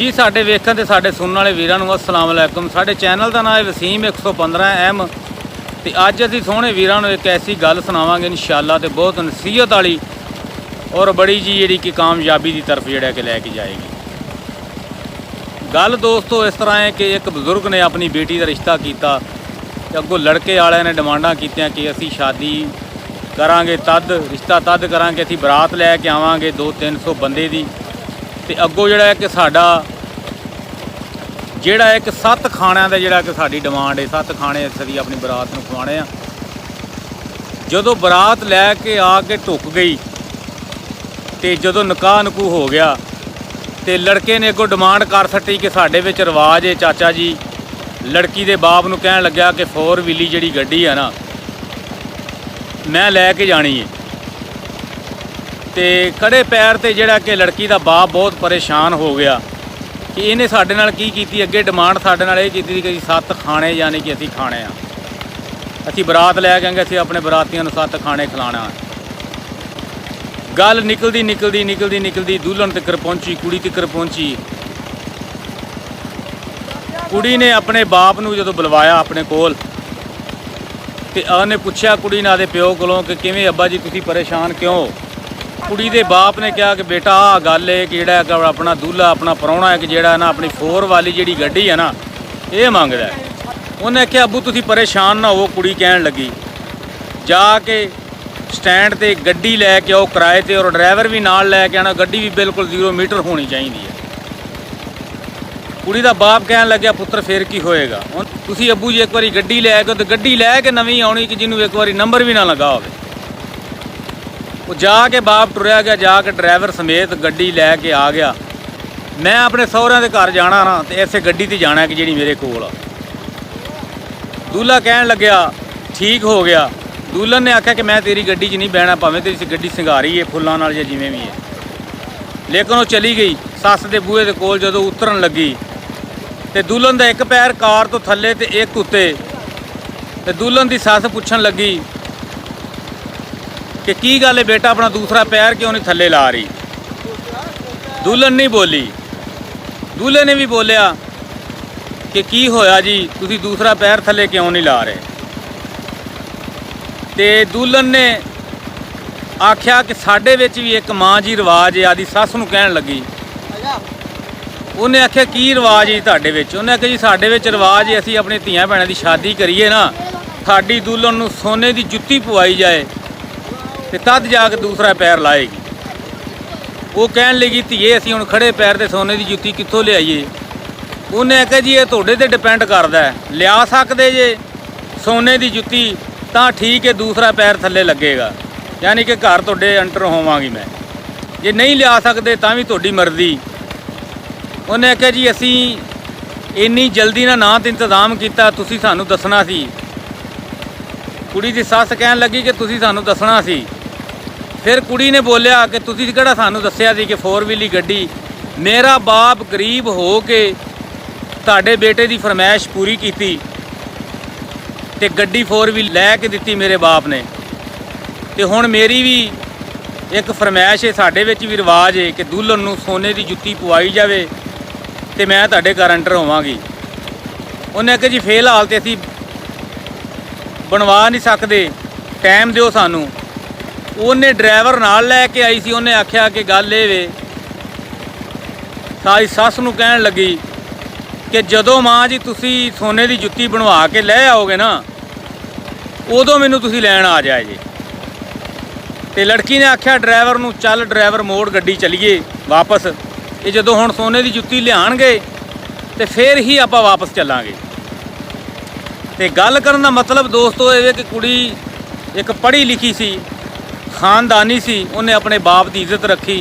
जी साडे वेखण ते साडे सुनने वाले वीरां नूं अस्सलाम वालेकुम। साडे चैनल का नाम है वसीम 115M ते अज असीं सोहणे वीरां नूं एक ऐसी गल सुणावांगे इंशाअल्लाह ते बहुत नसीहत वाली और बड़ी जी जिहड़ी कि कामयाबी की तरफ जिहड़ा कि लैके जाएगी। गल दोस्तों इस तरह है कि एक बजुर्ग ने अपनी बेटी का रिश्ता किया ते अगों लड़के वाले ने डिमांडां कीतियां कि असीं शादी करांगे तद रिश्ता तद करांगे असीं बरात लैके आवांगे 200-300 बंदे दी ते अगों जिहड़ा है कि साडा जिहड़ा एक 7 खाणिਆਂ ਦਾ जिहड़ा कि साडी डिमांड है 7 खाणे असीं अपनी बरात नूं खवाणे आ। जदों बरात लैके आके ढुक गई तो जदों निकाह नकूह हो गया तो लड़के ने अगों डिमांड कर सटी कि साडे विच रिवाज है चाचा जी लड़की दे बाप नूं कहण लग्या कि 4 व्हीली जिहड़ी गड्डी है ना मैं लैके जानी है। तो खड़े पैर ते जिहड़ा कि लड़की दा बाप बहुत परेशान हो गया कि इन्हें साडे नाल की कीती। अगे डिमांड साडे नाल इह कीती कि 7 खाणे यानी कि असीं खाणे आ असीं बरात लैके आएंगे असीं अपने बरातियों नूं 7 खाणे खिलाणा। गल निकलदी दुल्हन तक पहुंची कुड़ी तक पहुंची। कुड़ी ने अपने बाप नूं जदों बुलवाया अपने कोल ते उहने पुछया कुड़ी ने आदे प्यो कोलों कि किवें अब्बा जी तुसीं परेशान क्यों। कुड़ी दे बाप ने कहा कि बेटा आ गल है कि जिहड़ा अपना दूल्हा अपना प्राहुणा है कि जिहड़ा ना अपनी 4 वाली जिहड़ी गड्डी है ना ये मंगदा है। उन्हें आख्या अब्बू तुसीं परेशान ना हो। कुड़ी कहण लगी जाके स्टैंड ते गड्डी लैके आओ किराए ते और ड्राइवर भी नाल लैके आना गड्डी भी बिल्कुल 0 मीटर होनी चाहिए है। कुड़ी दा बाप कहण लग्या पुत्र फिर की होएगा हुण तुसीं अब्बू जी एक बारी गड्डी लैके तो गड्डी लैके नवीं आउणी कि जिन्होंने एक बारी नंबर भी ना लगा होवे। वो जाके बाप टुरया गया जाके ड्राइवर समेत गड्डी लैके आ गया। मैं अपने सहुरिਆਂ ਦੇ घर जाना ना तो इसे गड्डी ते जाना कि जिहड़ी मेरे कोल आ। दूल्हा कहण लग्या ठीक हो गया। दुल्हन ने आख्या कि मैं तेरी गड्डी 'च नहीं बहना भावें तेरी गड्डी सिंगारी है फुल्लां नाल या जिवें भी है। लेकिन वो चली गई। सस दे बूहे दे कोल जदों उतरन लगी तो दुल्हन का एक पैर कार तो थल्ले तो एक उत्ते ते दुल्हन की सस पुछण लगी कि की गल है बेटा अपना दूसरा पैर क्यों नहीं थल्ले ला रही। दुल्हन नहीं बोली। दूल्हे ने भी बोलिया कि की होया जी तुसी दूसरा पैर थल्ले क्यों नहीं ला रहे। तो दुल्हन ने आख्या कि साडे विच भी एक माँ जी रिवाज है आदि सस नूं कहण लगी। उन्हें आख्या की रिवाज है तुहाडे विच। उन्हें आख्या जी साडे विच रिवाज है असीं अपनी धीआं भैणां दी शादी करिए ना साडी दुल्हन नूं सोने की जुत्ती पवाई जाए तो तद जाके दूसरा पैर लाएगी। वो कहण लगी धीए असीं हुण खड़े पैर ते सोने की जुत्ती कित्थों लियाईए। उन्हें आख्या जी ये तुहाडे ते डिपेंड करदा है लिया सकदे जे सोने की जुत्ती तां ठीक है दूसरा पैर थल्ले लगेगा यानी कि घर तुहाडे अंटर होवांगी मैं जे नहीं लिया सकदे तां भी तुहाडी मर्जी। उन्हें आख्या जी असीं इन्नी जल्दी ना तो इंतजाम किया तुसीं सानूं दसना सी। कुड़ी दी सस कहण लगी कि तुसीं सानूं दसना सी। फिर कुड़ी ने बोलिया कि तुसीं किहड़ा सानूं दस्सिया सी कि 4 व्हीली गड्डी। मेरा बाप गरीब हो के तुहाडे बेटे की फरमाइश पूरी की ते गड्डी 4 व्हील लैके दित्ती मेरे बाप ने। तो हुण मेरी भी एक फरमाइश है साडे विच भी रिवाज है कि दुल्हन नूं सोने की जुत्ती पवाई जाए तो मैं तुहाडे घर अंटर होवांगी। उन्हें आख्या जी फिलहाल तो असीं बनवा नहीं सकते टाइम दिओ सानूं। उन्हें ड्राइवर नाल लैके आई सी। उन्हें आख्या कि गल ये वे सारी सस नूं कहण लगी कि जदों माँ जी तुसीं सोने की जुत्ती बनवा के लै आओगे ना उदों मैनूं तुसीं लैण आ जाए जे। तो लड़की ने आख्या ड्राइवर नूं चल ड्राइवर मोड़ गड्डी चलीए वापस ये जदों हुण सोने की जुत्ती लिआणगे तो फिर ही आपां वापस चलांगे। तो गल करन दा मतलब दोस्तों ये कि कुड़ी एक पढ़ी लिखी सी खानदानी सी उन्हें अपने बाप की इज्जत रखी।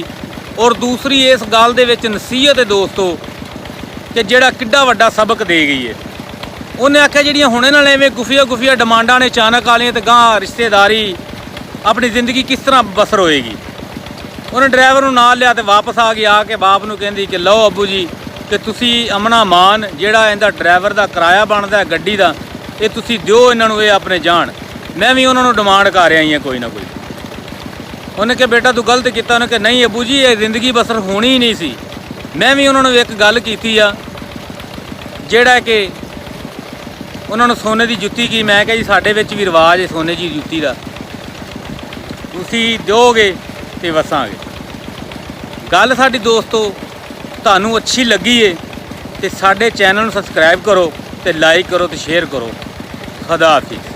और दूसरी इस गल दे विच नसीहत है दोस्तों कि जिहड़ा किड्डा वड्डा सबक दे गई है। उन्हें आख्या जिहड़ियां हुणे नाल इवें गुफिया डिमांडां ने अचानक वालियां ते गांह रिश्तेदारी अपनी जिंदगी किस तरह बसर होएगी। उन्हें ड्राइवर नूं नाल लिया तो वापस आ गया आके बाप नूं कहंदी कि लो अब्बू जी कि तुसीं अमना मान जिहड़ा इहदा ड्राइवर का किराया बनदा है गड्डी का ये तुसीं दिओ इन्हां नूं ये अपने जाण। मैं भी उन्होंने डिमांड कर रहा ही कोई ना कोई। उन्हें कहा बेटा तू गलत किया। उन्हें कहा नहीं अबू जी ये जिंदगी बसर होनी ही नहीं सी। ਮੈਂ ਵੀ ਉਹਨਾਂ ਨੂੰ ਇੱਕ ਗੱਲ ਕੀਤੀ ਆ, ਜਿਹੜਾ ਕਿ ਉਹਨਾਂ ਨੂੰ ਸੋਨੇ ਦੀ ਜੁੱਤੀ ਕੀ, ਮੈਂ ਕਿਹਾ ਜੀ ਸਾਡੇ ਵਿੱਚ ਵੀ ਰਿਵਾਜ ਹੈ ਸੋਨੇ ਦੀ ਜੁੱਤੀ ਦਾ, ਤੁਸੀਂ ਦਿਓਗੇ ਤੇ ਵਸਾਂਗੇ। ਗੱਲ ਸਾਡੀ ਦੋਸਤੋ ਤੁਹਾਨੂੰ ਅੱਛੀ ਲੱਗੀ ਏ ਤੇ ਸਾਡੇ ਚੈਨਲ ਨੂੰ ਸਬਸਕ੍ਰਾਈਬ ਕਰੋ ਤੇ ਲਾਈਕ ਕਰੋ ਤੇ ਸ਼ੇਅਰ ਕਰੋ। ਖੁਦਾ ਹਾਫਿਜ਼।